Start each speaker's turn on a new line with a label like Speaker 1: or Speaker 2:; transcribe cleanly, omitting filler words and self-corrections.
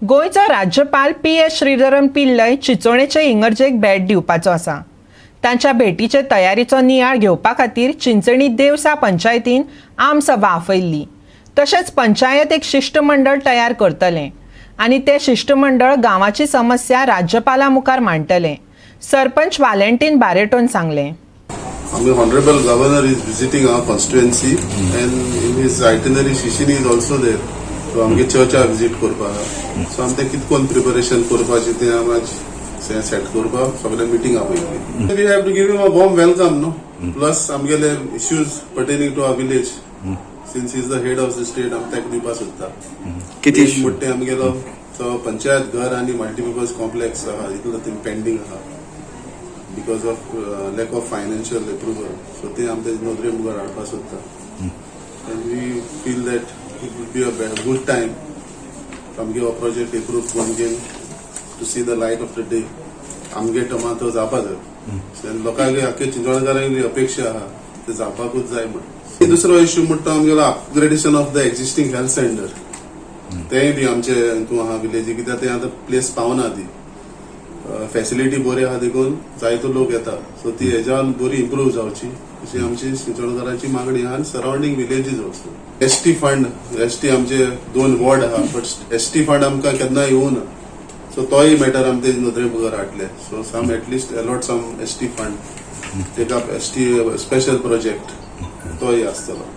Speaker 1: गोयचो राज्यपाल PS श्रीधरन पिल्लय चिंचोणेचे इगर्जेक भेट दिवपाचो आसा. तांच्या भेटीचे तयारीचो नियाळ घेवपा खातीर चिंचणी देवसा पंचायतीन आमसभा आपयल्ली. तशेंच पंचायत एक शिष्टमंडळ तयार करतले आनी ते शिष्टमंडळ गांवाची समस्या राज्यपाला मुखार मांडटले. सरपंच वालेंटीन बारेटोन सांगले.
Speaker 2: Our Honorable Governor is visiting our constituency and in his itinerary Shishini is also there. So आमगे चर्चा विजिट करपा. So आमते कितकोन प्रिपरेशन करपाचे ते आमाज सेट करपा सगळे meeting आपयली. We have to give him a warm welcome, no? Plus आमगेले issues pertaining to our village. Since he is the head of the state, आम ताका दिवपा सोदता.
Speaker 3: किती इश्यू
Speaker 2: मोठे आमगेलो तो पंचायत घर आनी मल्टीपर्पज कॉम्प्लेक्स आहा इतलो थिंग पेंडिंग आहा. Because of lack of financial approval, so they am the nodre mugar adpa sotta, and we feel that it would be a good time from give a project approved one game to see the light of the day. Amge tomato zapada, and lokage akke चिंचोणकारांची अपेक्षा आहा ते जावपाकूच जाय म्हण. दुसरो issue म्हणटा आमगेलो upgradation of the existing health centre. तेय बी आमचे हितून आहा विलेजी कित्याक ते आतां प्लेस पावना ती. फॅसिलिटी बरी आहा देखून जायतो लोक येता. सो ती हेज्यान बरी इम्प्रूव्ह जावची अशी आमची चिंचोणकारांची मागणी आहा. आनी surrounding villages also. ST fund आमचे 2 वॉर्ड आहा बट एसटी फंड आमकां केन्ना येवना. सो तोय मॅटर आमचे नदरे मुखार हाडले. So some at least allot some ST fund take up ST special project तोय आसतलो.